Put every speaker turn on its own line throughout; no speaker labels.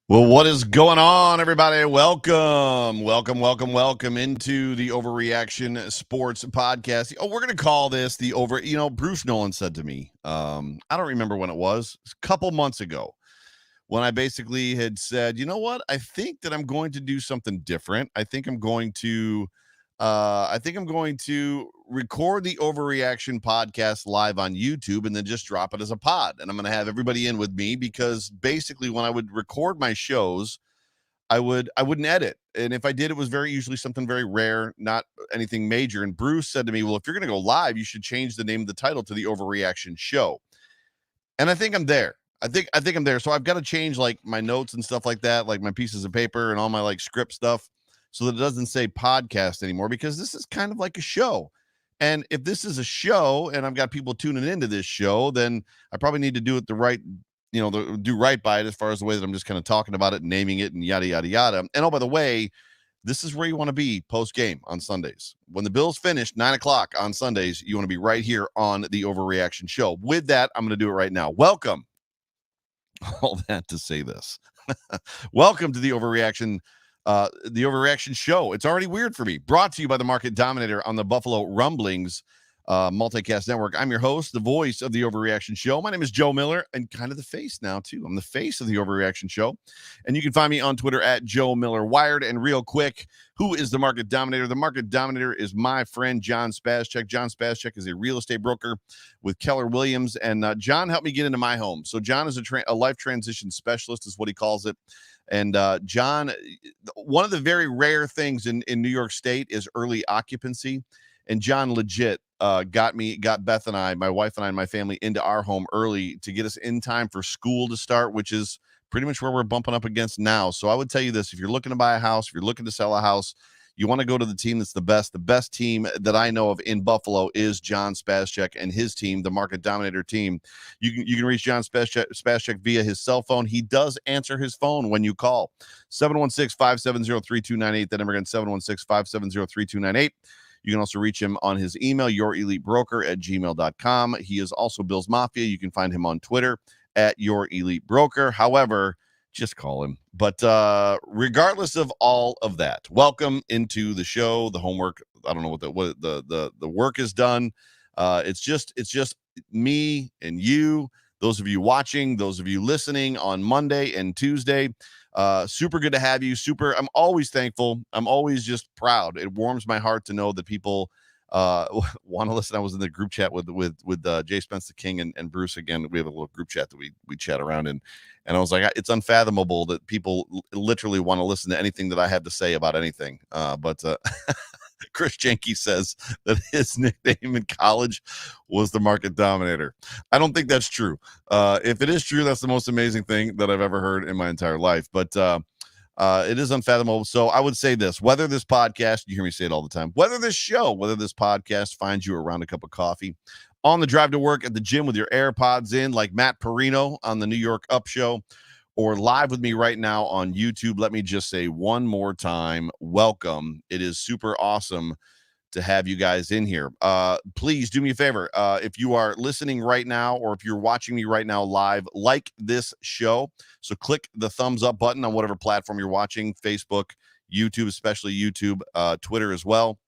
Well, what is going on, everybody? Welcome into the Overreaction Sports Podcast. Oh, we're going to call this the Bruce Nolan said to me, I don't remember when it was, a couple months ago, when I basically had said, you know what? I think that I'm going to do something different. I think I'm going to record the Overreaction podcast live on YouTube and then just drop it as a pod. And I'm going to have everybody in with me because basically when I would record my shows, I wouldn't edit. And if I did, it was usually something very rare, not anything major. And Bruce said to me, well, if you're going to go live, you should change the name of the title to the Overreaction Show. And I think I'm there. I think I'm there. So I've got to change like my notes and stuff like that, like my pieces of paper and all my like script stuff, so that it doesn't say podcast anymore, because this is kind of like a show. And if this is a show and I've got people tuning into this show, then I probably need to do it do right by it, as far as the way that I'm just kind of talking about it, naming it, and yada yada yada. And oh, by the way, this is where you want to be post game on Sundays. When the Bills finish 9:00 on Sundays, you want to be right here on the Overreaction Show. With that, I'm going to do it right now. Welcome. All that to say this. Welcome to the Overreaction Show. It's already weird for me. Brought to you by the Market Dominator on the Buffalo Rumblings Multicast Network. I'm your host, the voice of the Overreaction Show. My name is Joe Miller, and kind of the face now, too. I'm the face of the Overreaction Show. And you can find me on Twitter at Joe Miller Wired. And real quick, who is the Market Dominator? The Market Dominator is my friend, John Spazcheck. John Spazcheck is a real estate broker with Keller Williams. And John helped me get into my home. So John is a life transition specialist, is what he calls it. And John, one of the very rare things in New York State is early occupancy. And John legit got Beth and I, my wife and I, and my family into our home early to get us in time for school to start, which is pretty much where we're bumping up against now. So I would tell you this: if you're looking to buy a house, if you're looking to sell a house, you want to go to the team that's the best. The best team that I know of in Buffalo is John Spazcheck and his team, the Market Dominator team. You can reach John Spazcheck via his cell phone. He does answer his phone when you call. 716-570-3298. That number again, 716-570-3298. You can also reach him on his email, yourelitebroker@gmail.com. He is also Bills Mafia. You can find him on Twitter at yourelitebroker. However, just call him. But regardless of all of that, welcome into the show. The homework, I don't know what the work is done. It's just me and you, those of you watching, those of you listening on Monday and Tuesday. Super good to have you. I'm always thankful. I'm always just proud. It warms my heart to know that people want to listen. I was in the group chat with Jay Spence the King and Bruce again. We have a little group chat that we chat around in, and I was like, it's unfathomable that people literally want to listen to anything that I have to say about anything. But Chris Jenke says that his nickname in college was the Market Dominator. I don't think that's true. If it is true, that's the most amazing thing that I've ever heard in my entire life. But it is unfathomable. So I would say this: whether this podcast, you hear me say it all the time, whether this podcast finds you around a cup of coffee, on the drive to work, at the gym with your AirPods in, like Matt Perino on the New York Up Show, or live with me right now on YouTube, let me just say one more time, welcome. It is super awesome to have you guys in here. Please do me a favor. If you are listening right now, or if you're watching me right now live, like this show. So click the thumbs up button on whatever platform you're watching, Facebook, YouTube, especially YouTube, Twitter as well.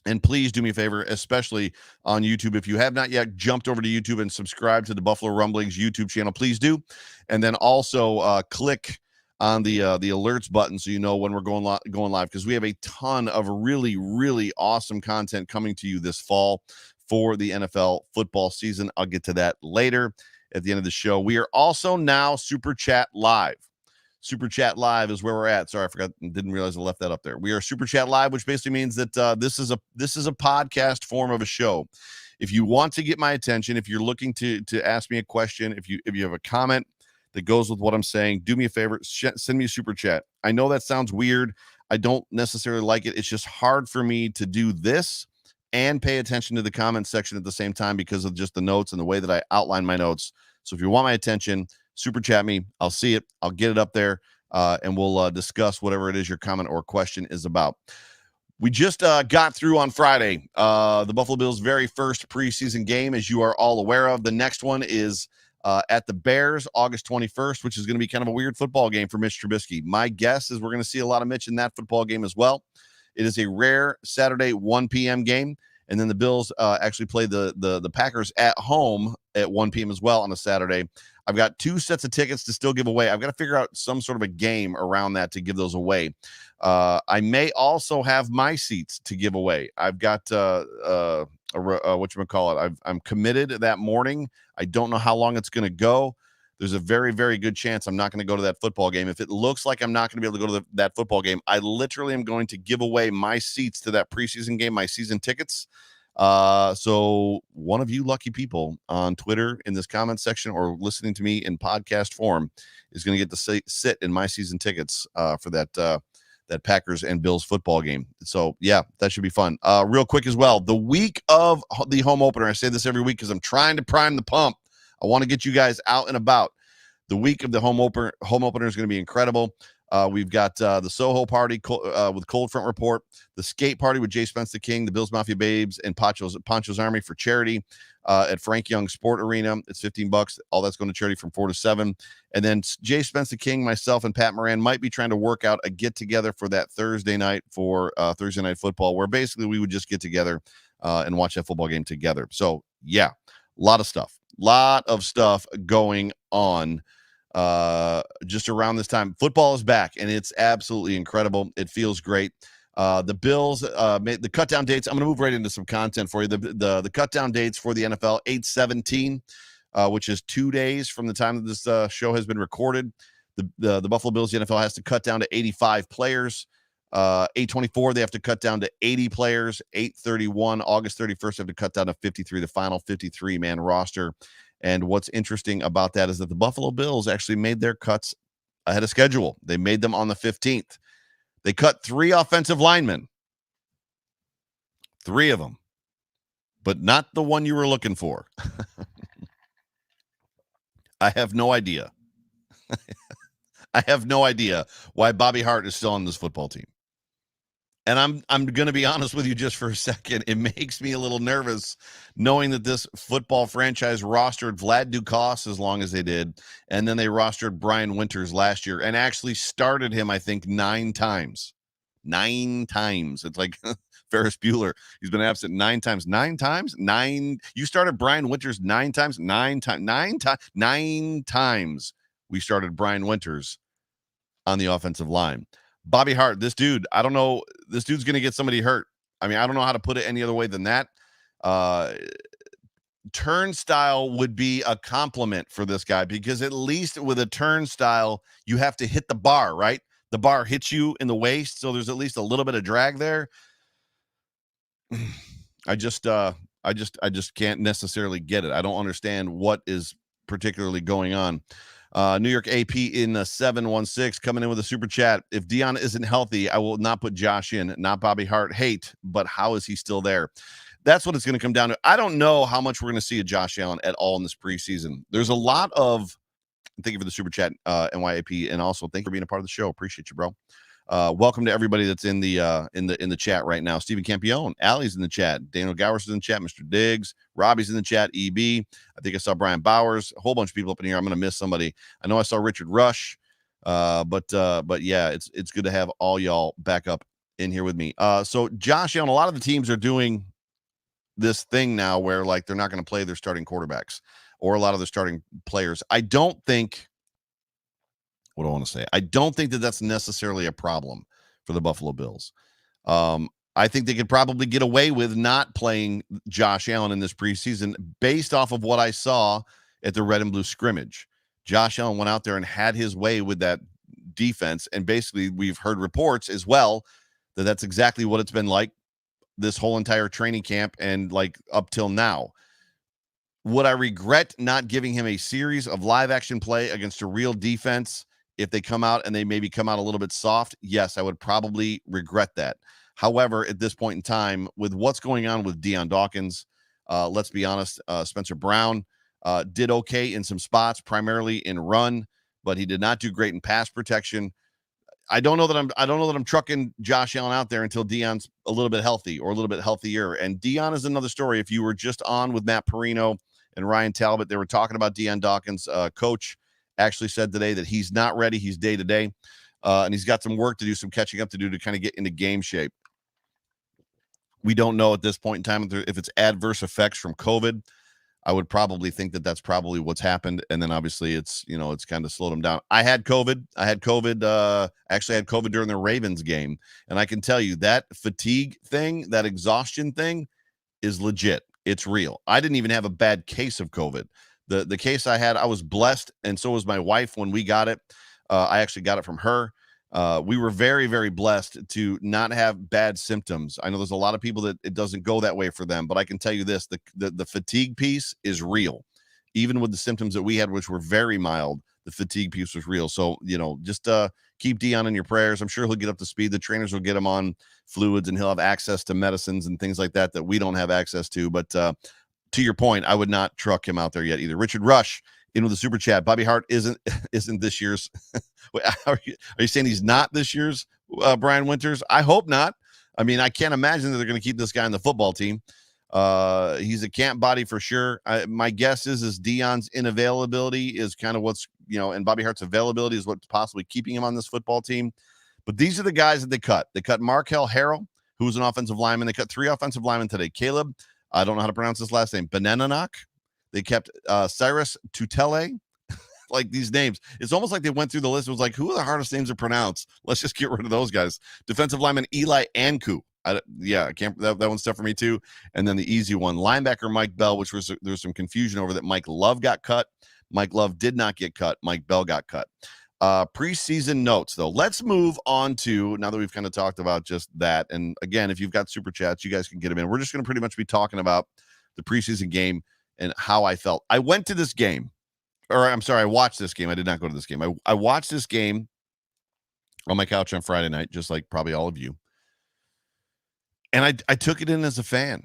And please do me a favor, especially on YouTube. If you have not yet jumped over to YouTube and subscribed to the Buffalo Rumblings YouTube channel, please do. And then also click on the alerts button so you know when we're going live, because we have a ton of really, really awesome content coming to you this fall for the NFL football season. I'll get to that later at the end of the show. We are also now Super Chat Live. Super Chat Live is where we're at. Sorry, I forgot. Didn't realize I left that up there. We are Super Chat Live, which basically means that this is a podcast form of a show. If you want to get my attention, if you're looking to ask me a question, if you have a comment that goes with what I'm saying, do me a favor, send me a Super Chat. I know that sounds weird. I don't necessarily like it. It's just hard for me to do this and pay attention to the comment section at the same time because of just the notes and the way that I outline my notes. So if you want my attention, Super Chat me. I'll see it. I'll get it up there, and we'll discuss whatever it is your comment or question is about. We just got through on Friday the Buffalo Bills' very first preseason game, as you are all aware of. The next one is at the Bears August 21st, which is going to be kind of a weird football game for Mitch Trubisky. My guess is we're going to see a lot of Mitch in that football game as well. It is a rare Saturday 1 p.m. game. And then the Bills actually play the Packers at home at 1 p.m. as well on a Saturday. I've got 2 sets of tickets to still give away. I've got to figure out some sort of a game around that to give those away. I may also have my seats to give away. I've got whatchamacallit. I'm committed that morning. I don't know how long it's going to go. There's a very, very good chance I'm not going to go to that football game. If it looks like I'm not going to be able to go to that football game, I literally am going to give away my seats to that preseason game, my season tickets. So one of you lucky people on Twitter in this comment section or listening to me in podcast form is going to get to sit in my season tickets for that Packers and Bills football game. So yeah, that should be fun. Real quick as well, the week of the home opener, I say this every week because I'm trying to prime the pump. I want to get you guys out and about. The week of the home opener is going to be incredible. We've got the Soho party with Cold Front Report, the skate party with Jay Spence the King, the Bills Mafia Babes, and Poncho's Army for charity at Frank Young Sport Arena. It's $15. All that's going to charity from 4 to 7. And then Jay Spence the King, myself, and Pat Moran might be trying to work out a get together for that Thursday night for Thursday Night Football, where basically we would just get together and watch that football game together. So yeah, a lot of stuff going on. Just around this time, football is back and it's absolutely incredible. It feels great. The Bills made the cut down dates. I'm going to move right into some content for you. The cut down dates for the NFL 8/17, which is 2 days from the time that this show has been recorded. The Buffalo Bills, the NFL has to cut down to 85 players. 8/24, they have to cut down to 80 players. 8/31, August 31st, they have to cut down to 53, the final 53-man roster. And what's interesting about that is that the Buffalo Bills actually made their cuts ahead of schedule. They made them on the 15th. They cut 3 offensive linemen. 3 of them. But not the one you were looking for. I have no idea. I have no idea why Bobby Hart is still on this football team. And I'm going to be honest with you just for a second. It makes me a little nervous knowing that this football franchise rostered Vlad Ducasse as long as they did. And then they rostered Brian Winters last year and actually started him, I think, 9 times. 9 times. It's like Ferris Bueller. He's been absent 9 times. 9 times? 9. You started Brian Winters 9 times? 9 times. 9 times we started Brian Winters on the offensive line. Bobby Hart, this dude, I don't know. This dude's going to get somebody hurt. I mean, I don't know how to put it any other way than that. Turnstile would be a compliment for this guy because at least with a turnstile, you have to hit the bar, right? The bar hits you in the waist, so there's at least a little bit of drag there. I just can't necessarily get it. I don't understand what is particularly going on. New York AP in 716 coming in with a super chat. If Dion isn't healthy, I will not put Josh in, not Bobby Hart. Hate, but how is he still there? That's what it's going to come down to. I don't know how much we're going to see of Josh Allen at all in this preseason. There's a lot of, thank you for the super chat, NYAP, and also thank you for being a part of the show. Appreciate you, bro. Welcome to everybody that's in the chat right now. Stephen Campione, Allie's in the chat, Daniel Gowers is in the chat, Mr. Diggs, Robbie's in the chat, EB. I think I saw Brian Bowers, a whole bunch of people up in here. I'm gonna miss somebody. I know I saw Richard Rush, but yeah, it's good to have all y'all back up in here with me. So Josh Allen, a lot of the teams are doing this thing now where like they're not going to play their starting quarterbacks or a lot of their starting players. I don't think. What do I want to say? I don't think that that's necessarily a problem for the Buffalo Bills. I think they could probably get away with not playing Josh Allen in this preseason based off of what I saw at the red and blue scrimmage. Josh Allen went out there and had his way with that defense. And basically we've heard reports as well that that's exactly what it's been like this whole entire training camp and like up till now. Would I regret not giving him a series of live action play against a real defense if they come out and they maybe come out a little bit soft? Yes, I would probably regret that. However, at this point in time, with what's going on with Deion Dawkins, let's be honest, Spencer Brown did okay in some spots, primarily in run, but he did not do great in pass protection. I don't know that I'm trucking Josh Allen out there until Deion's a little bit healthy or a little bit healthier. And Deion is another story. If you were just on with Matt Perino and Ryan Talbot. They were talking about Deion Dawkins. Coach actually said today that he's not ready. He's day to day, and he's got some work to do, some catching up to do to kind of get into game shape. We don't know at this point in time if it's adverse effects from COVID. I would probably think that that's probably what's happened. And then obviously it's kind of slowed him down. I had COVID. Actually had COVID during the Ravens game. And I can tell you that fatigue thing, that exhaustion thing is legit. It's real. I didn't even have a bad case of COVID. The case I had, I was blessed. And so was my wife when we got it. I actually got it from her. We were very, very blessed to not have bad symptoms. I know there's a lot of people that it doesn't go that way for them, but I can tell you this, the fatigue piece is real. Even with the symptoms that we had, which were very mild, the fatigue piece was real. So, just keep Deion in your prayers. I'm sure he'll get up to speed. The trainers will get him on fluids and he'll have access to medicines and things like that we don't have access to. But to your point, I would not truck him out there yet either. Richard Rush in with the super chat. Bobby Hart isn't this year's. Wait, are you saying he's not this year's Brian Winters? I hope not. I mean, I can't imagine that they're going to keep this guy on the football team. He's a camp body for sure. My guess is Deion's inavailability is kind of what's, and Bobby Hart's availability is what's possibly keeping him on this football team. But these are the guys that they cut. They cut Markel Harrell, who was an offensive lineman. They cut 3 offensive linemen today. Caleb, I don't know how to pronounce his last name, Benenanok. They kept Cyrus Tutele. Like these names, it's almost like they went through the list. It was like, who are the hardest names to pronounce? Let's just get rid of those guys. Defensive lineman Eli Anku. I can't. That one's tough for me too. And then the easy one, linebacker Mike Bell, which was there was some confusion over that. Mike Love got cut. Mike Love did not get cut. Mike Bell got cut. Preseason notes though. Let's move on to, now that we've kind of talked about just that. And again, if you've got super chats, you guys can get them in. We're just going to pretty much be talking about the preseason game and how I felt. I went to this game. Or I'm sorry, I watched this game. I did not go to this game. I watched this game on my couch on Friday night, just like probably all of you. And I took it in as a fan.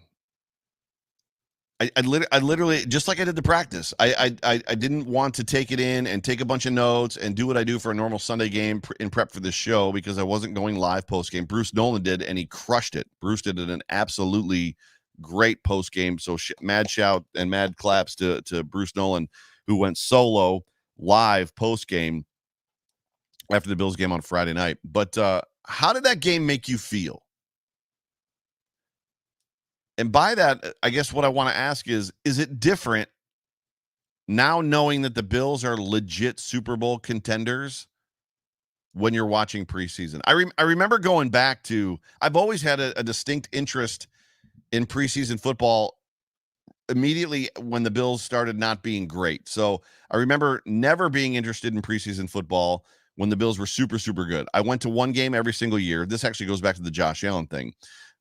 I literally, just like I did the practice, I didn't want to take it in and take a bunch of notes and do what I do for a normal Sunday game in prep for this show because I wasn't going live post game. Bruce Nolan did, and he crushed it. Bruce did an absolutely great post game. So mad shout and mad claps to Bruce Nolan, who went solo live post game after the Bills game on Friday night. But how did that game make you feel? And by that, I guess what I want to ask is it different now knowing that the Bills are legit Super Bowl contenders when you're watching preseason? I remember going back to, I've always had a distinct interest in preseason football immediately when the Bills started not being great. So I remember never being interested in preseason football when the Bills were super, super good. I went to one game every single year. This actually goes back to the Josh Allen thing.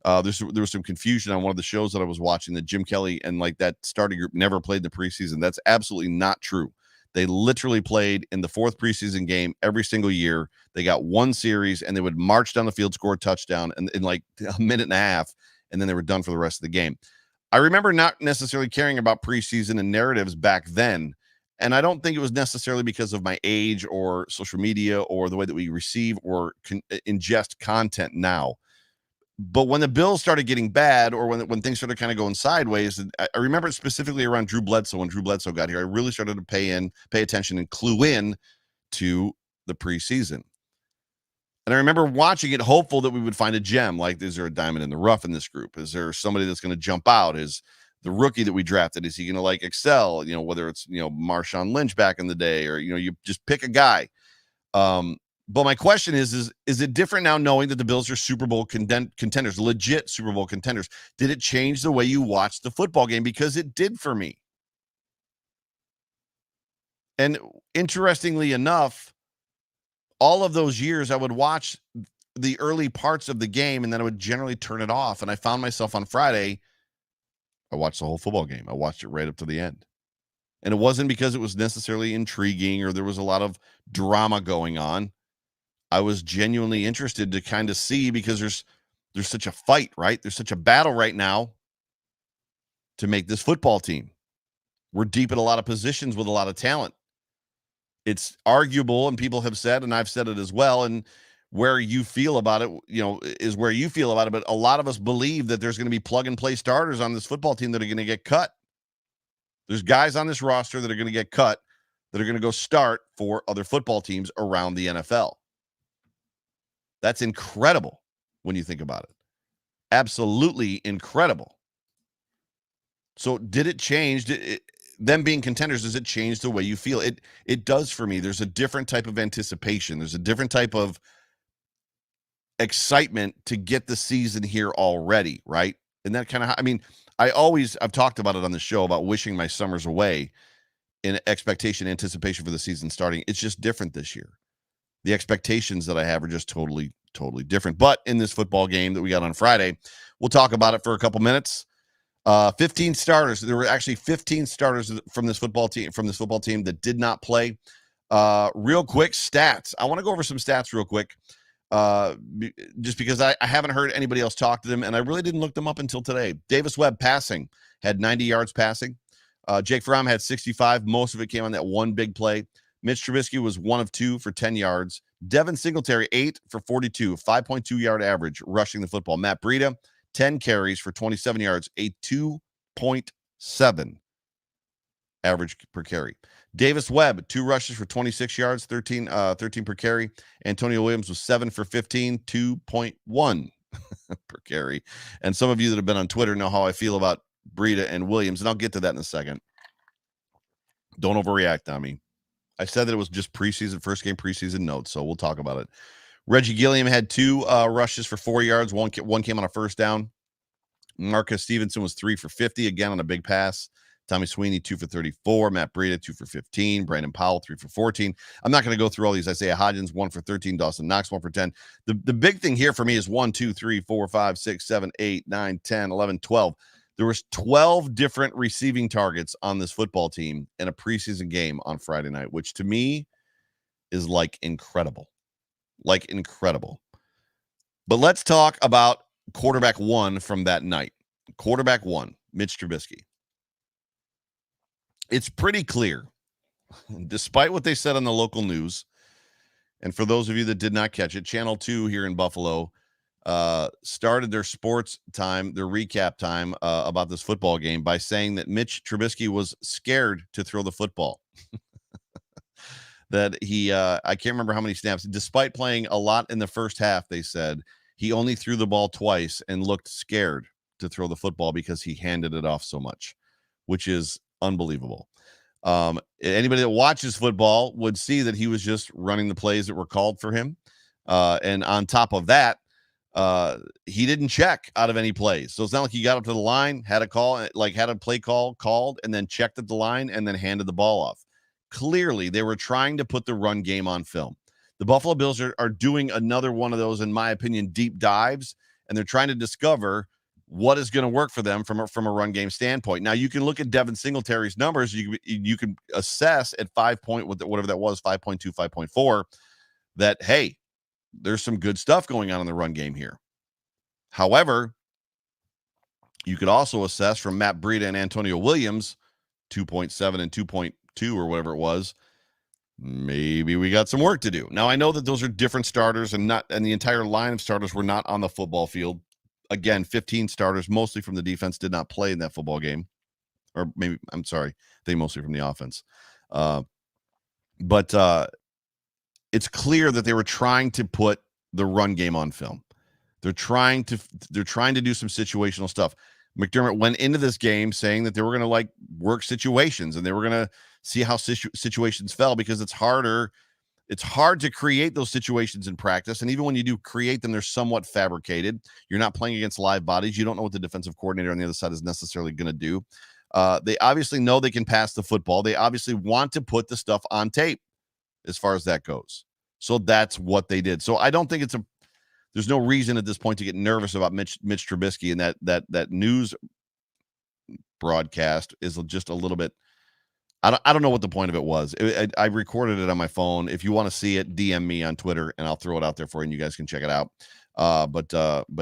There was some confusion on one of the shows that I was watching that Jim Kelly and like that starting group never played the preseason. That's absolutely not true. They literally played in the 4th preseason game every single year. They got one series and they would march down the field, score a touchdown in like a minute and a half, and then they were done for the rest of the game. I remember not necessarily caring about preseason and narratives back then. And I don't think it was necessarily because of my age or social media or the way that we receive or ingest content now. But when the Bills started getting bad or when things started kind of going sideways, I remember it specifically around Drew Bledsoe. When Drew Bledsoe got here, I really started to pay attention and clue in to the preseason. And I remember watching it, hopeful that we would find a gem. Like, is there a diamond in the rough in this group? Is there somebody that's going to jump out? Is the rookie that we drafted, is he going to like excel? Whether it's, Marshawn Lynch back in the day or, you just pick a guy. But my question is it different now knowing that the Bills are Super Bowl contenders, legit Super Bowl contenders? Did it change the way you watched the football game? Because it did for me. And interestingly enough, all of those years I would watch the early parts of the game and then I would generally turn it off. And I found myself on Friday, I watched the whole football game. I watched it right up to the end. And it wasn't because it was necessarily intriguing or there was a lot of drama going on. I was genuinely interested to kind of see, because there's such a fight, right? There's such a battle right now to make this football team. We're deep at a lot of positions with a lot of talent. It's arguable, and people have said, and I've said it as well, and where you feel about it, is where you feel about it. But a lot of us believe that there's going to be plug and play starters on this football team that are going to get cut. There's guys on this roster that are going to get cut, that are going to go start for other football teams around the NFL. That's incredible when you think about it. Absolutely incredible. So did it change? Them being contenders, does it change the way you feel? It does for me. There's a different type of anticipation. There's a different type of excitement to get the season here already, right? And that kind of, I mean, I've talked about it on the show about wishing my summers away in expectation, anticipation for the season starting. It's just different this year. The expectations that I have are just totally different. But in this football game that we got on Friday, we'll talk about it for a couple minutes. 15 starters. There were actually 15 starters from this football team that did not play. Real quick stats. I want to go over some stats real quick. Just because I haven't heard anybody else talk to them, and I really didn't look them up until today. Davis Webb passing had 90 yards passing. Jake Fromm had 65. Most of it came on that one big play. Mitch Trubisky was 1 of 2 for 10 yards. Devin Singletary, 8 for 42, 5.2 yard average rushing the football. Matt Breida, 10 carries for 27 yards, a 2.7 average per carry. Davis Webb, 2 rushes for 26 yards, 13 per carry. Antonio Williams was 7 for 15, 2.1 per carry. And some of you that have been on Twitter know how I feel about Breida and Williams, and I'll get to that in a second. Don't overreact on me. I said that it was just first game preseason notes, so we'll talk about it. Reggie Gilliam had 2 rushes for 4 yards. One came on a first down. Marcus Stevenson was 3 for 50, again on a big pass. Tommy Sweeney, 2 for 34. Matt Breida, 2 for 15. Brandon Powell, 3 for 14. I'm not going to go through all these. Isaiah Hodgins, 1 for 13. Dawson Knox, 1 for 10. The big thing here for me is 1, 2, 3, 4, 5, 6, 7, 8, 9, 10, 11, 12. There was 12 different receiving targets on this football team in a preseason game on Friday night, which to me is like incredible. Like incredible. But let's talk about quarterback 1 from that night. Quarterback 1, Mitch Trubisky. It's pretty clear, despite what they said on the local news, and for those of you that did not catch it, Channel 2 here in Buffalo started their sports time, their recap time about this football game by saying that Mitch Trubisky was scared to throw the football. That he, I can't remember how many snaps, despite playing a lot in the first half, they said he only threw the ball twice and looked scared to throw the football because he handed it off so much, which is unbelievable. Anybody that watches football would see that he was just running the plays that were called for him. And on top of that, he didn't check out of any plays. So it's not like he got up to the line, had a play call called, and then checked at the line and then handed the ball off. Clearly, they were trying to put the run game on film. The Buffalo Bills are doing another one of those, in my opinion, deep dives, and they're trying to discover what is going to work for them from a run game standpoint. Now, you can look at Devin Singletary's numbers. You can assess at 5 point, whatever that was, 5.2, 5.4, that, hey, there's some good stuff going on in the run game here. However, you could also assess from Matt Breida and Antonio Williams, 2.7 and 2.2 or whatever it was, maybe we got some work to do. Now, I know that those are different starters and the entire line of starters were not on the football field. Again, 15 starters, mostly from the defense, did not play in that football game. Or maybe, I'm sorry, they mostly from the offense. But it's clear that they were trying to put the run game on film. They're trying to do some situational stuff. McDermott went into this game saying that they were going to work situations and they were going to see how situations fell, because it's hard to create those situations in practice. And even when you do create them, they're somewhat fabricated. You're not playing against live bodies. You don't know what the defensive coordinator on the other side is necessarily going to do. They obviously know they can pass the football. They obviously want to put the stuff on tape as far as that goes. So that's what they did. So I don't think there's no reason at this point to get nervous about Mitch Trubisky, and that news broadcast is just a little bit. I don't know what the point of it was. I recorded it on my phone. If you want to see it, DM me on Twitter and I'll throw it out there for you and you guys can check it out. But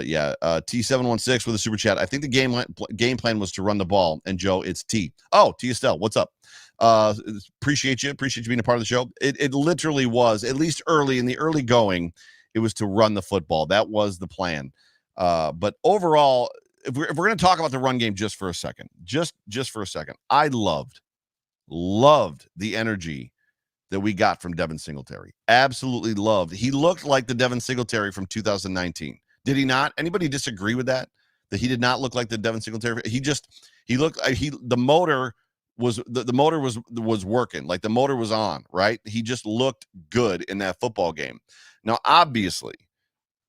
yeah, T716 with a super chat. I think the game plan was to run the ball. And Joe, it's T. Oh, T Estelle, what's up? Appreciate you being a part of the show. It literally was, at least early in the early going, it was to run the football. That was the plan. But overall, if we're going to talk about the run game just for a second, just for a second, I loved the energy that we got from Devin Singletary. Absolutely loved. He looked like the Devin Singletary from 2019. Did he not? Anybody disagree with that? That he did not look like the Devin Singletary? He looked the motor was the motor was working, like the motor was on, right? He just looked good in that football game. Now, obviously,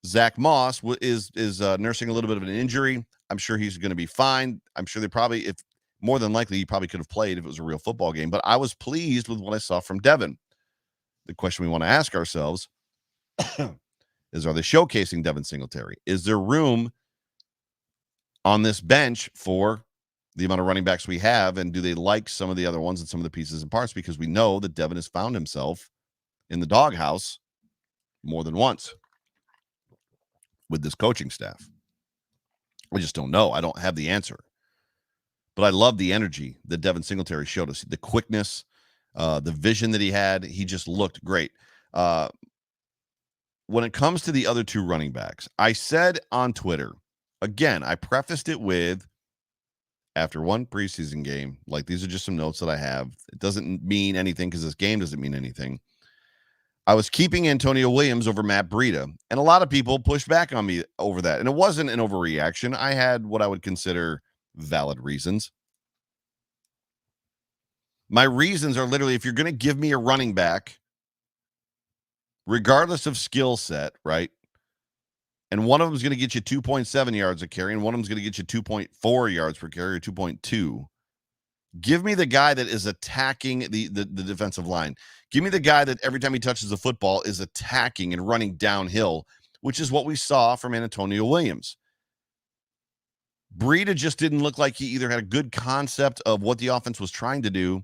Zach Moss is nursing a little bit of an injury. I'm sure he's going to be fine. I'm sure more than likely, he probably could have played if it was a real football game. But I was pleased with what I saw from Devin. The question we want to ask ourselves is, are they showcasing Devin Singletary? Is there room on this bench for the amount of running backs we have? And do they like some of the other ones and some of the pieces and parts? Because we know that Devin has found himself in the doghouse more than once with this coaching staff. I just don't know. I don't have the answer. But I love the energy that Devin Singletary showed us, the quickness, the vision that he had. He just looked great. When it comes to the other two running backs, I said on Twitter, again, I prefaced it with, after one preseason game, like these are just some notes that I have. It doesn't mean anything because this game doesn't mean anything. I was keeping Antonio Williams over Matt Breida, and a lot of people pushed back on me over that. And it wasn't an overreaction. I had what I would consider valid reasons. My reasons are literally, if you're going to give me a running back, regardless of skill set, right? And one of them is going to get you 2.7 yards a carry, and one of them is going to get you 2.4 yards per carry or 2.2. Give me the guy that is attacking the defensive line. Give me the guy that every time he touches the football is attacking and running downhill, which is what we saw from Antonio Williams. Breida just didn't look like he either had a good concept of what the offense was trying to do.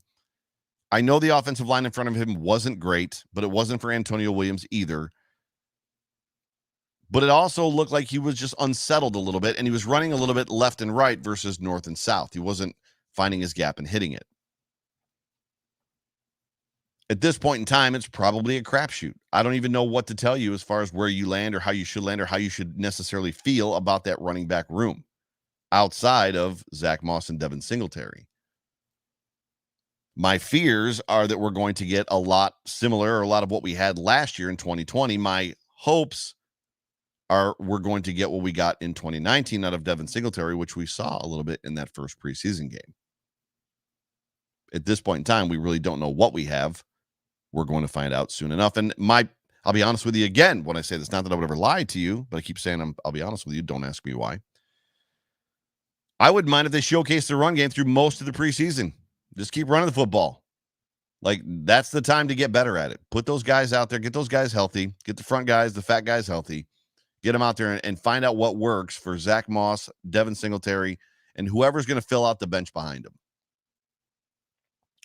I know the offensive line in front of him wasn't great, but it wasn't for Antonio Williams either. But it also looked like he was just unsettled a little bit, and he was running a little bit left and right versus north and south. He wasn't finding his gap and hitting it. At this point in time, it's probably a crapshoot. I don't even know what to tell you as far as where you land or how you should necessarily feel about that running back room outside of Zach Moss and Devin Singletary. My fears are that we're going to get a lot similar or a lot of what we had last year in 2020. My hopes are we're going to get what we got in 2019 out of Devin Singletary, which we saw a little bit in that first preseason game. At this point in time, we really don't know what we have. We're going to find out soon enough. And I'll be honest with you again when I say this, not that I would ever lie to you, but I keep saying I'll be honest with you. Don't ask me why. I wouldn't mind if they showcased the run game through most of the preseason. Just keep running the football. Like, that's the time to get better at it. Put those guys out there. Get those guys healthy. Get the front guys, the fat guys healthy. Get them out there and find out what works for Zach Moss, Devin Singletary, and whoever's going to fill out the bench behind them.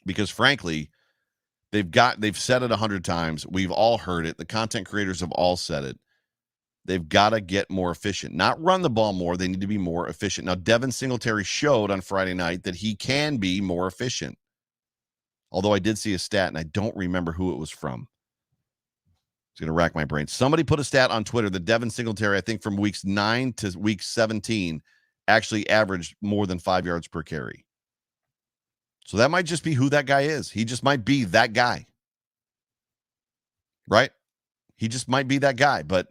Because, frankly, they've said it 100 times. We've all heard it. The content creators have all said it. They've got to get more efficient. Not run the ball more. They need to be more efficient. Now, Devin Singletary showed on Friday night that he can be more efficient. Although I did see a stat, and I don't remember who it was from. It's going to rack my brain. Somebody put a stat on Twitter that Devin Singletary, I think from weeks 9 to week 17, actually averaged more than 5 yards per carry. So that might just be who that guy is. He just might be that guy. Right? He just might be that guy. But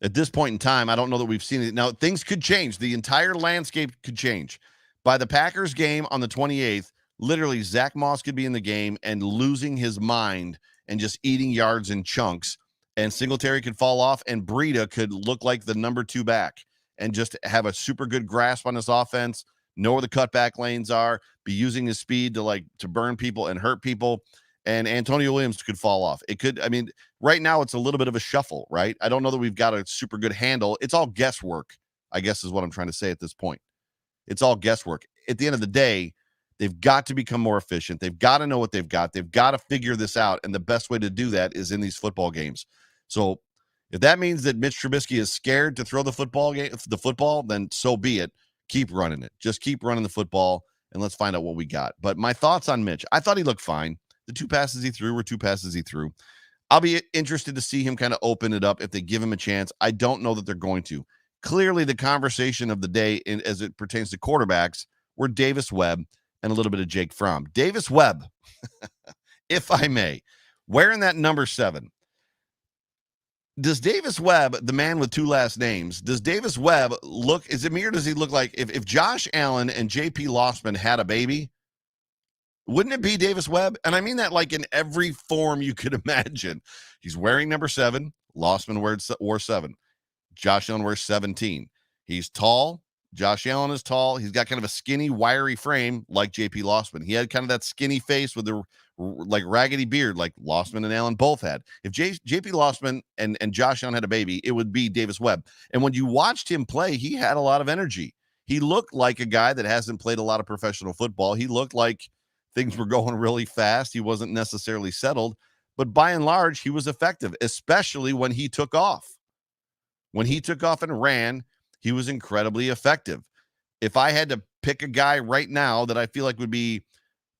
at this point in time, I don't know that we've seen it. Now, things could change. The entire landscape could change. By the Packers game on the 28th, literally Zach Moss could be in the game and losing his mind and just eating yards in chunks. And Singletary could fall off, and Breida could look like the number 2 back and just have a super good grasp on his offense, know where the cutback lanes are, be using his speed to burn people and hurt people. And Antonio Williams could fall off. It could, right now it's a little bit of a shuffle, right? I don't know that we've got a super good handle. It's all guesswork, I guess is what I'm trying to say at this point. It's all guesswork. At the end of the day, they've got to become more efficient. They've got to know what they've got. They've got to figure this out. And the best way to do that is in these football games. So if that means that Mitch Trubisky is scared to throw the football, then so be it. Keep running it. Just keep running the football, and let's find out what we got. But my thoughts on Mitch, I thought he looked fine. The 2 passes he threw were 2 passes he threw. I'll be interested to see him kind of open it up if they give him a chance. I don't know that they're going to. Clearly, the conversation of the day as it pertains to quarterbacks were Davis Webb and a little bit of Jake Fromm. Davis Webb, if I may, wearing that number 7. Does Davis Webb, the man with 2 last names, does Davis Webb look, is it me or does he look like if Josh Allen and JP Lossman had a baby, wouldn't it be Davis Webb? And I mean that like in every form you could imagine. He's wearing number 7. Lossman wore 7. Josh Allen wears 17. He's tall. Josh Allen is tall. He's got kind of a skinny, wiry frame like JP Lossman. He had kind of that skinny face with the like raggedy beard like Lossman and Allen both had. If JP Lossman and Josh Allen had a baby, it would be Davis Webb. And when you watched him play, he had a lot of energy. He looked like a guy that hasn't played a lot of professional football. He looked like things were going really fast. He wasn't necessarily settled, but by and large, he was effective, especially when he took off. When he took off and ran, he was incredibly effective. If I had to pick a guy right now that I feel like would be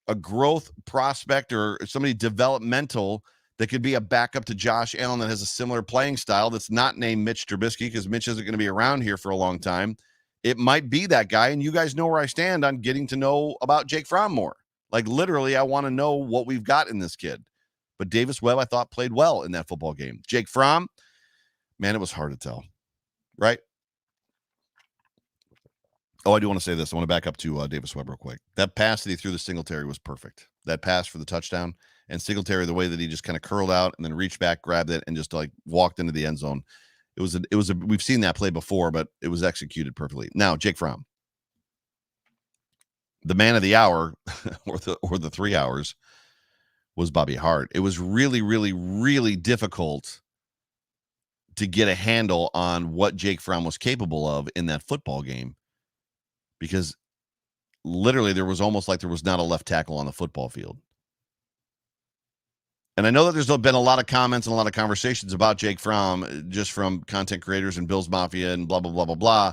a growth prospect or somebody developmental that could be a backup to Josh Allen that has a similar playing style that's not named Mitch Trubisky because Mitch isn't going to be around here for a long time, it might be that guy. And you guys know where I stand on getting to know about Jake Fromm more. Like literally, I want to know what we've got in this kid. But Davis Webb, I thought, played well in that football game. Jake Fromm, man, it was hard to tell, right? Oh, I do want to say this. I want to back up to Davis Webb real quick. That pass that he threw to Singletary was perfect. That pass for the touchdown, and Singletary, the way that he just kind of curled out and then reached back, grabbed it, and just like walked into the end zone. It was a. We've seen that play before, but it was executed perfectly. Now, Jake Fromm, the man of the hour, or the 3 hours, was Bobby Hart. It was really, really, really difficult to get a handle on what Jake Fromm was capable of in that football game, because literally there was almost like there was not a left tackle on the football field. And I know that there's been a lot of comments and a lot of conversations about Jake Fromm just from content creators and Bills Mafia and blah, blah, blah, blah, blah.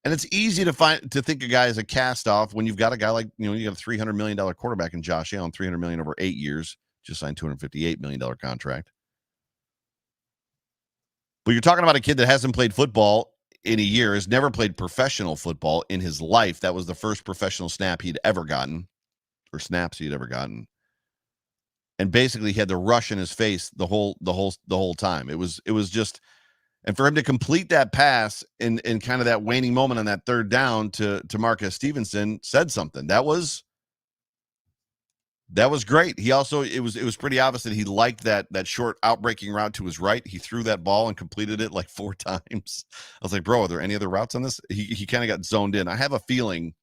And it's easy to think a guy is a cast off when you've got a guy like, you got a $300 million quarterback in Josh Allen, $300 million over 8 years, just signed $258 million contract. But you're talking about a kid that hasn't played football in a year, has never played professional football in his life. That was the first professional snap he'd ever gotten, or snaps he'd ever gotten. And basically he had the rush in his face the whole time. It was just, and for him to complete that pass in kind of that waning moment on that third down to Marcus Stevenson said something. That was great. He also, it was pretty obvious that he liked that short outbreaking route to his right. He threw that ball and completed it like 4 times. I was like, bro, are there any other routes on this? He kind of got zoned in. I have a feeling.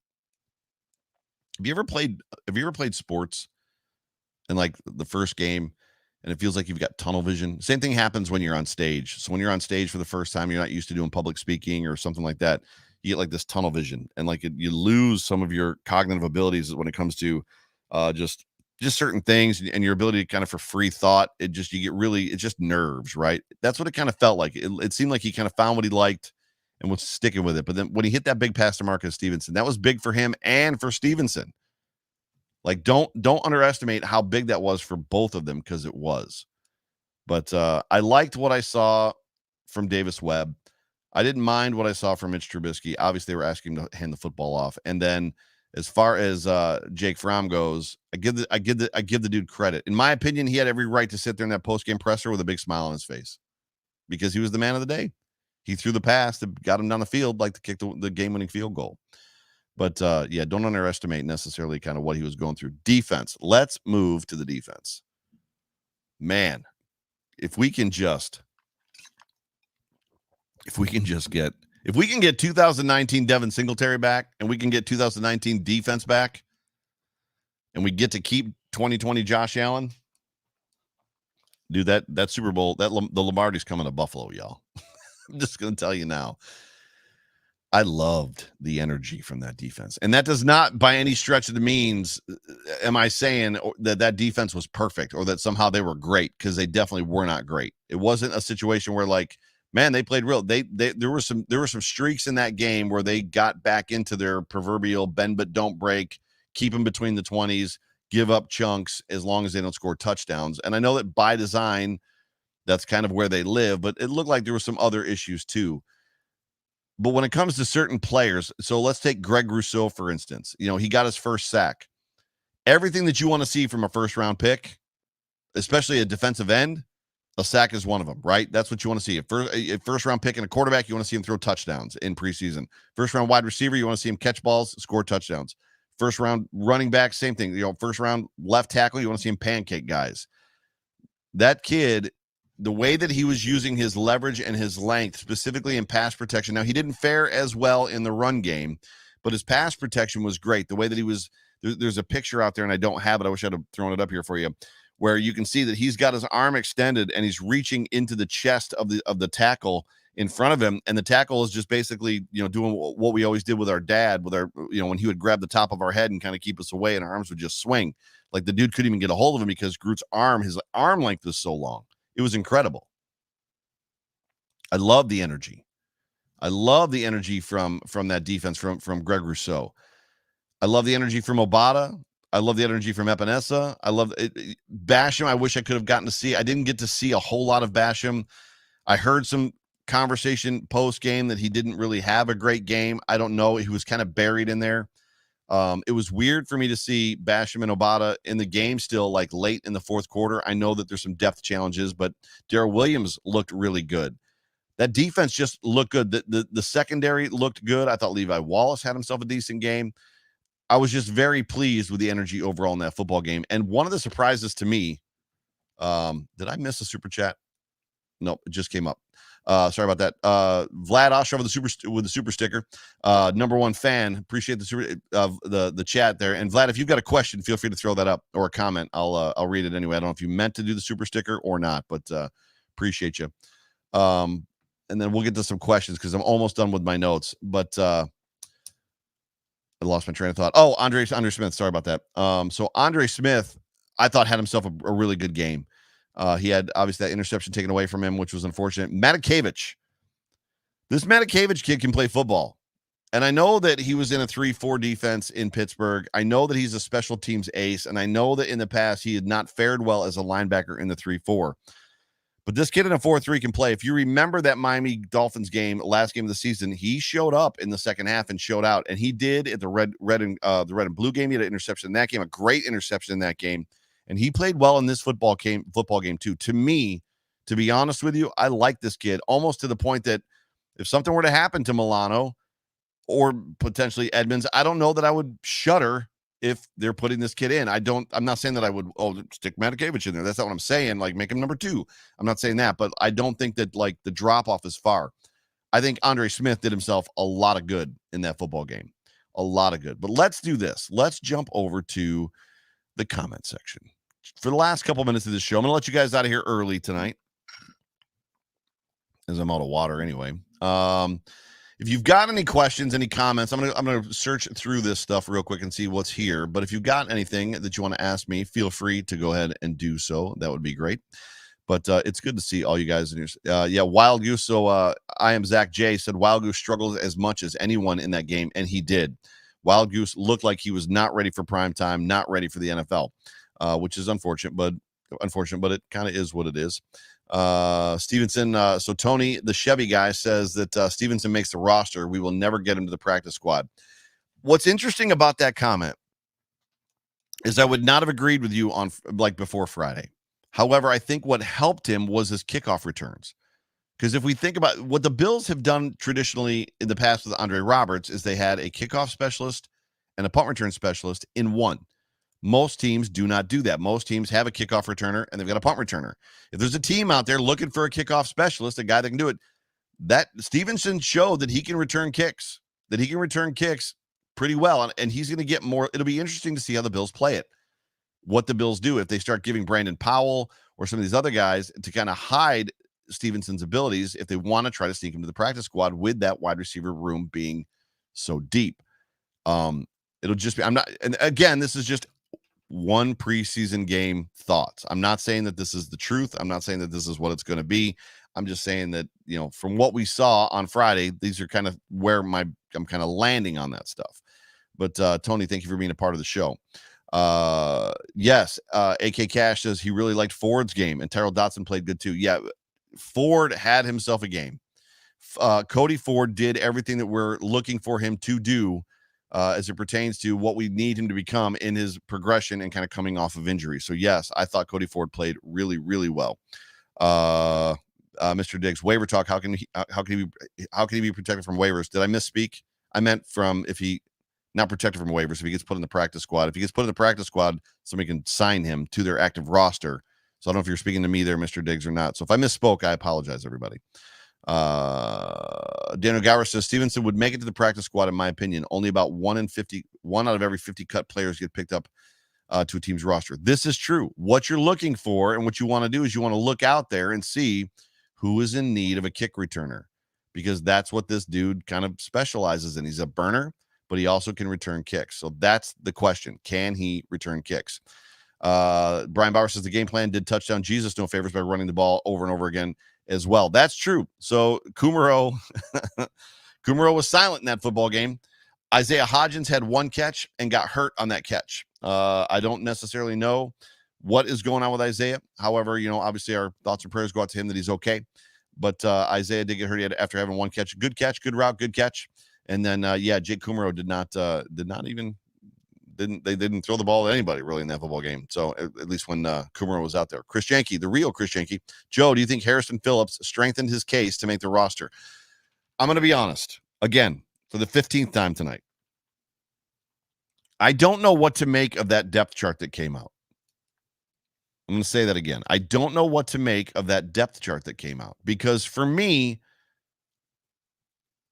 Have you ever played sports in like the first game and it feels like you've got tunnel vision? Same thing happens when you're on stage. So when you're on stage for the first time, you're not used to doing public speaking or something like that. You get like this tunnel vision and like you lose some of your cognitive abilities when it comes to just certain things and your ability to kind of for free thought. It's just nerves, right? That's what it kind of felt like. It seemed like he kind of found what he liked and was sticking with it. But then when he hit that big pass to Marcus Stevenson, that was big for him and for Stevenson. Like, don't underestimate how big that was for both of them, because it was. But I liked what I saw from Davis Webb. I didn't mind what I saw from Mitch Trubisky. Obviously, they were asking him to hand the football off. And then as far as Jake Fromm goes, I give the dude credit. In my opinion, he had every right to sit there in that post-game presser with a big smile on his face because he was the man of the day. He threw the pass that got him down the field, like to kick the game-winning field goal. But, yeah, don't underestimate necessarily kind of what he was going through. Defense. Let's move to the defense. Man, if we can get 2019 Devin Singletary back and we can get 2019 defense back and we get to keep 2020 Josh Allen, dude, that Super Bowl, the Lombardi's coming to Buffalo, y'all. I'm just going to tell you now. I loved the energy from that defense. And that does not by any stretch of the means am I saying that defense was perfect or that somehow they were great, because they definitely were not great. It wasn't a situation where like, man, they played real. There were some streaks in that game where they got back into their proverbial bend but don't break, keep them between the 20s, give up chunks as long as they don't score touchdowns. And I know that by design, that's kind of where they live, but it looked like there were some other issues too. But when it comes to certain players, so let's take Greg Rousseau, for instance. He got his first sack. Everything that you want to see from a first-round pick, especially a defensive end, a sack is one of them, right? That's what you want to see. A first-round pick and a quarterback, you want to see him throw touchdowns in preseason. First-round wide receiver, you want to see him catch balls, score touchdowns. First-round running back, same thing. First-round left tackle, you want to see him pancake guys. That kid, the way that he was using his leverage and his length, specifically in pass protection. Now, he didn't fare as well in the run game, but his pass protection was great. The way that he was, there's a picture out there, and I don't have it. I wish I'd have thrown it up here for you, where you can see that he's got his arm extended and he's reaching into the chest of the tackle in front of him, and the tackle is just basically doing what we always did with our dad, with our when he would grab the top of our head and kind of keep us away, and our arms would just swing. Like the dude couldn't even get a hold of him because Groot's his arm length was so long. It was incredible. I love the energy. I love the energy from that defense from Greg Rousseau. I love the energy from Obata. I love the energy from Epinesa. I love it. Basham. I wish I could have gotten to see. I didn't get to see a whole lot of Basham. I heard some conversation post game that he didn't really have a great game. I don't know. He was kind of buried in there. It was weird for me to see Basham and Obata in the game still, like late in the fourth quarter. I know that there's some depth challenges, but Darrell Williams looked really good. That defense just looked good. The secondary looked good. I thought Levi Wallace had himself a decent game. I was just very pleased with the energy overall in that football game. And one of the surprises to me, did I miss a super chat? No, it just came up. Sorry about that. Vlad Osher with the super sticker. Number one fan. Appreciate the chat there. And Vlad, if you've got a question, feel free to throw that up or a comment. I'll read it anyway. I don't know if you meant to do the super sticker or not, but appreciate you. And then we'll get to some questions because I'm almost done with my notes. But I lost my train of thought. Oh, Andre Smith. Sorry about that. So Andre Smith, I thought had himself a really good game. He had obviously that interception taken away from him, which was unfortunate. Matakevich. This Matakevich kid can play football. And I know that he was in a 3-4 defense in Pittsburgh. I know that he's a special teams ace. And I know that in the past he had not fared well as a linebacker in the 3-4. But this kid in a 4-3 can play. If you remember that Miami Dolphins game, last game of the season, he showed up in the second half and showed out. And he did at the red and blue game. He had an interception in that game, a great interception in that game. And he played well in this football game too. To me, to be honest with you, I like this kid almost to the point that if something were to happen to Milano or potentially Edmonds, I don't know that I would shudder if they're putting this kid in. I'm not saying that I would, stick Matakevich in there. That's not what I'm saying. Like, make him number 2. I'm not saying that, but I don't think that like the drop off is far. I think Andre Smith did himself a lot of good in that football game. A lot of good. But let's do this. Let's jump over to the comment section. For the last couple minutes of this show, I'm going to let you guys out of here early tonight, as I'm out of water anyway. If you've got any questions, any comments, I'm gonna search through this stuff real quick and see what's here. But if you've got anything that you want to ask me, feel free to go ahead and do so. That would be great. But it's good to see all you guys in here. Wild Goose. So I am Zach J said Wild Goose struggled as much as anyone in that game, and he did. Wild Goose looked like he was not ready for prime time, not ready for the NFL. Which is unfortunate, but it kind of is what it is. Stevenson. So Tony, the Chevy guy, says that Stevenson makes the roster. We will never get him to the practice squad. What's interesting about that comment is I would not have agreed with you on before Friday. However, I think what helped him was his kickoff returns. Because if we think about what the Bills have done traditionally in the past with Andre Roberts is they had a kickoff specialist and a punt return specialist in one. Most teams do not do that. Most teams have a kickoff returner and they've got a punt returner. If there's a team out there looking for a kickoff specialist, a guy that can do it, that Stevenson showed that he can return kicks, pretty well. And he's going to get more. It'll be interesting to see how the Bills play it, what the Bills do if they start giving Brandon Powell or some of these other guys to kind of hide Stevenson's abilities if they want to try to sneak him to the practice squad with that wide receiver room being so deep. It'll just be, and again, this is just one preseason game thoughts. I'm not saying that this is the truth. I'm not saying that this is what it's going to be. I'm just saying that, from what we saw on Friday, these are kind of where I'm kind of landing on that stuff. But Tony, thank you for being a part of the show. Yes. AK Cash says he really liked Ford's game and Tyrell Dotson played good too. Yeah. Ford had himself a game. Cody Ford did everything that we're looking for him to do as it pertains to what we need him to become in his progression and kind of coming off of injury. So, yes, I thought Cody Ford played really, really well. Mr. Diggs, waiver talk. How can he be protected from waivers? Did I misspeak? I meant from if he not protected from waivers, if he gets put in the practice squad. If he gets put in the practice squad, somebody can sign him to their active roster. So I don't know if you're speaking to me there, Mr. Diggs, or not. So if I misspoke, I apologize, everybody. Daniel Gower says Stevenson would make it to the practice squad, in my opinion. Only about 1 out of every 50 cut players get picked up to a team's roster. This is true. What you're looking for and what you want to do is you want to look out there and see who is in need of a kick returner, because that's what this dude kind of specializes in. He's a burner, but he also can return kicks. So that's the question. Can he return kicks? Brian Bauer says the game plan did touchdown Jesus no favors by running the ball over and over again as well. That's true. So Kumaro was silent in that football game. Isaiah Hodgins had 1 catch and got hurt on that catch. I don't necessarily know what is going on with Isaiah. However, obviously our thoughts and prayers go out to him that he's okay. But Isaiah did get hurt after having 1 catch. Good catch, good route, good catch. And then, Jake Kumaro didn't throw the ball at anybody really in that football game. So at least when Kumaro was out there. Chris Yankee, the real Chris Yankee. Joe, do you think Harrison Phillips strengthened his case to make the roster? I'm going to be honest. Again, for the 15th time tonight. I don't know what to make of that depth chart that came out. I'm going to say that again. I don't know what to make of that depth chart that came out, because for me,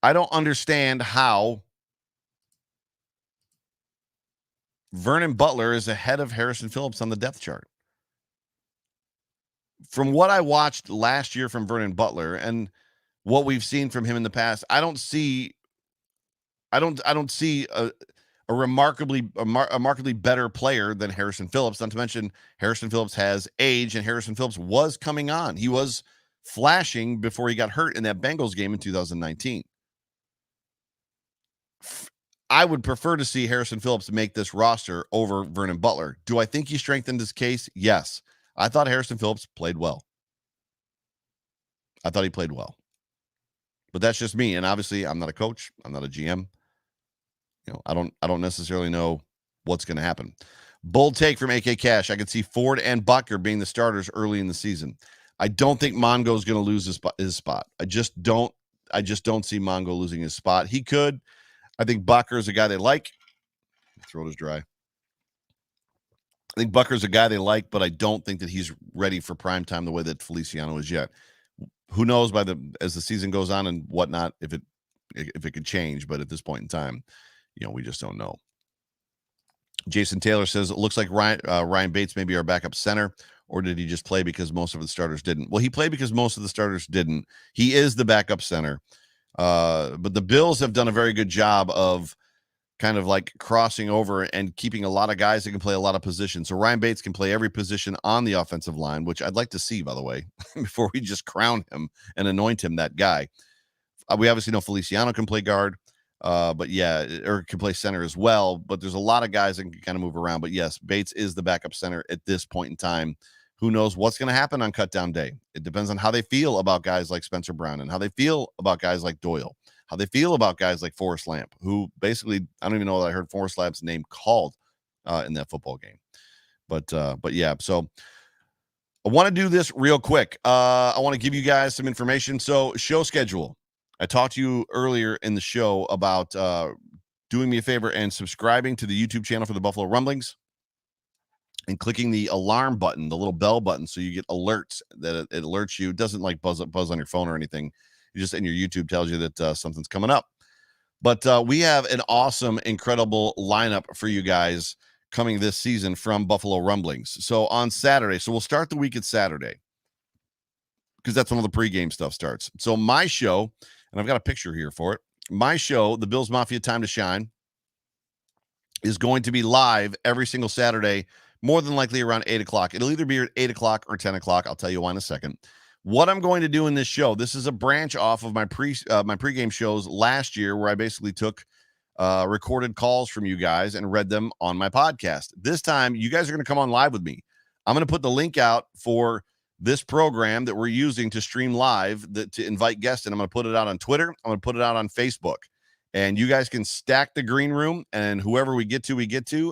I don't understand how Vernon Butler is ahead of Harrison Phillips on the depth chart. From what I watched last year from Vernon Butler and what we've seen from him in the past, I don't see a remarkably better player than Harrison Phillips. Not to mention Harrison Phillips has age, and Harrison Phillips was coming on. He was flashing before he got hurt in that Bengals game in 2019. I would prefer to see Harrison Phillips make this roster over Vernon Butler. Do I think he strengthened his case? Yes. I thought Harrison Phillips played well. I thought he played well. But that's just me. And obviously, I'm not a coach. I'm not a GM. I don't necessarily know what's going to happen. Bold take from AK Cash. I could see Ford and Bucker being the starters early in the season. I don't think Mongo is going to lose his spot. I just don't see Mongo losing his spot. He could. I think Bucker is a guy they like. My throat is dry. I think Bucker's a guy they like, but I don't think that he's ready for prime time the way that Feliciano is yet. Who knows as the season goes on and whatnot, if it could change, but at this point in time, we just don't know. Jason Taylor says it looks like Ryan Bates may be our backup center, or did he just play because most of the starters didn't? Well, he played because most of the starters didn't. He is the backup center. But the Bills have done a very good job of kind of like crossing over and keeping a lot of guys that can play a lot of positions. So Ryan Bates can play every position on the offensive line, which I'd like to see, by the way, before we just crown him and anoint him that guy. We obviously know Feliciano can play guard, but yeah, or can play center as well. But there's a lot of guys that can kind of move around. But yes, Bates is the backup center at this point in time. Who knows what's going to happen on cutdown day? It depends on how they feel about guys like Spencer Brown and how they feel about guys like Doyle, how they feel about guys like Forrest Lamp, who basically, I don't even know that I heard Forrest Lamp's name called in that football game. But yeah, so I want to do this real quick. I want to give you guys some information. So show schedule. I talked to you earlier in the show about doing me a favor and subscribing to the YouTube channel for the Buffalo Rumblings and clicking the alarm button, the little bell button, so you get alerts that it alerts you. It doesn't like buzz on your phone or anything. You just in your YouTube tells you that something's coming up. But we have an awesome, incredible lineup for you guys coming this season from Buffalo Rumblings. So on Saturday, so we'll start the week at Saturday because that's when all the pregame stuff starts. So my show, and I've got a picture here for it. My show, the Bills Mafia Time to Shine, is going to be live every single Saturday, more than likely around 8 o'clock. It'll either be at 8 o'clock or 10 o'clock. I'll tell you why in a second. What I'm going to do in this show, this is a branch off of my pregame shows last year, where I basically took recorded calls from you guys and read them on my podcast. This time, you guys are going to come on live with me. I'm going to put the link out for this program that we're using to stream live, to invite guests in. I'm going to put it out on Twitter. I'm going to put it out on Facebook. And you guys can stack the green room, and whoever we get to,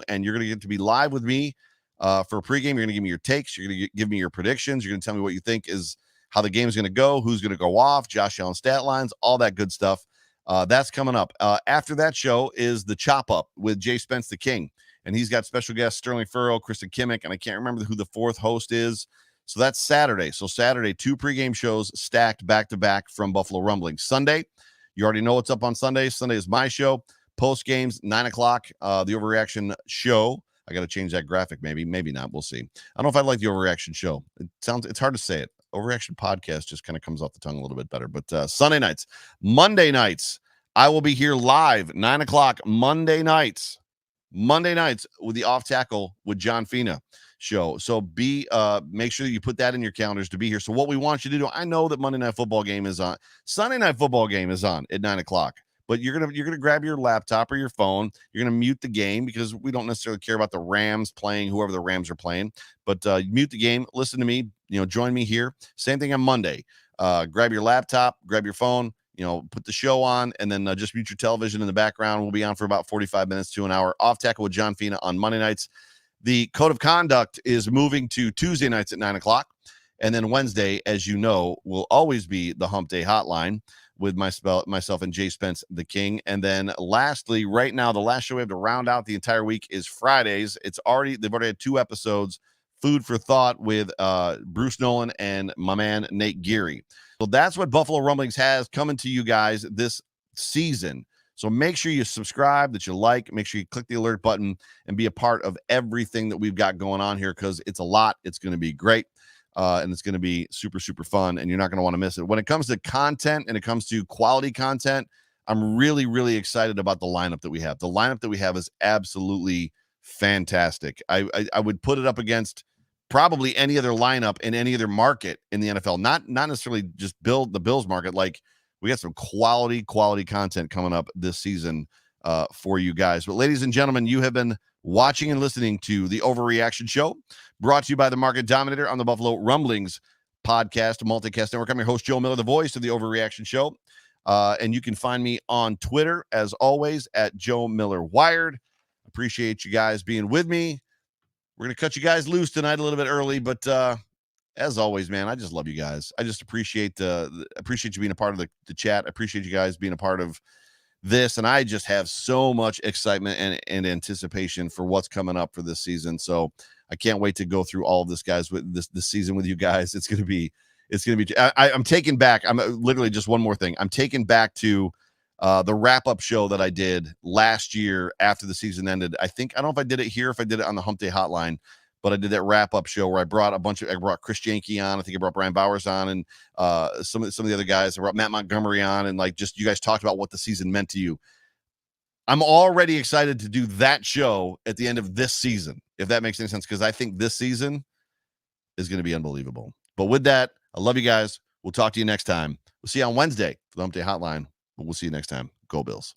and you're going to get to be live with me for pregame. You're going to give me your takes. You're going to give me your predictions. You're going to tell me what you think is how the game is going to go, who's going to go off, Josh Allen stat lines, all that good stuff. That's coming up. After that show is the Chop Up with Jay Spence the King, and he's got special guests Sterling Furrow, Kristen Kimmick, and I can't remember who the fourth host is. So that's Saturday. So Saturday, 2 pregame shows stacked back-to-back from Buffalo Rumblings. Sunday, you already know what's up on Sunday. Sunday is my show. Post games, 9 o'clock, the Overreaction show. I got to change that graphic, maybe not. We'll see. I don't know if I like the Overreaction show. It's hard to say it. Overreaction podcast just kind of comes off the tongue a little bit better. But Sunday nights, Monday nights, I will be here live, 9 o'clock, Monday nights with the Off Tackle with John Fina show. So make sure that you put that in your calendars to be here. So what we want you to do, I know that Monday Night Football game is on. Sunday Night Football game is on at 9 o'clock. But you're gonna grab your laptop or your phone. You're gonna mute the game because we don't necessarily care about the Rams playing, whoever the Rams are playing. But mute the game. Listen to me. Join me here. Same thing on Monday. Grab your laptop, grab your phone. Put the show on, and then just mute your television in the background. We'll be on for about 45 minutes to an hour. Off Tackle with John Fina on Monday nights. The Code of Conduct is moving to Tuesday nights at 9 o'clock. And then Wednesday, as you know, will always be the Hump Day Hotline with myself and Jay Spence, the King. And then lastly, right now, the last show we have to round out the entire week is Fridays. They've already had 2 episodes, Food for Thought with Bruce Nolan and my man, Nate Geary. So that's what Buffalo Rumblings has coming to you guys this season. So make sure you subscribe, that you like, make sure you click the alert button and be a part of everything that we've got going on here, because it's a lot. It's going to be great. And it's going to be super, super fun, and you're not going to want to miss it. When it comes to content and it comes to quality content, I'm really, really excited about the lineup that we have. The lineup that we have is absolutely fantastic. I would put it up against probably any other lineup in any other market in the NFL. Not necessarily just the Bills market. Like, we got some quality content coming up this season for you guys. But ladies and gentlemen, you have been watching and listening to the Overreaction Show, brought to you by the Market Dominator on the Buffalo Rumblings podcast, multicast network. I'm your host, Joe Miller, the voice of the Overreaction Show. And you can find me on Twitter, as always, at Joe Miller Wired. Appreciate you guys being with me. We're going to cut you guys loose tonight a little bit early, but as always, man, I just love you guys. I just appreciate you being a part of the chat. I appreciate you guys being a part of this, and I just have so much excitement and anticipation for what's coming up for this season. So I can't wait to go through all of this, guys, with this season with you guys. It's gonna be. I'm taken back. I'm literally just one more thing. I'm taken back to the wrap-up show that I did last year after the season ended. I don't know if I did it here, if I did it on the Hump Day Hotline, but I did that wrap-up show where I brought Chris Janke on. I think I brought Brian Bowers on, and some of the other guys. I brought Matt Montgomery on, and just you guys talked about what the season meant to you. I'm already excited to do that show at the end of this season, if that makes any sense, because I think this season is going to be unbelievable. But with that, I love you guys. We'll talk to you next time. We'll see you on Wednesday for the Hump Day Hotline, but we'll see you next time. Go Bills.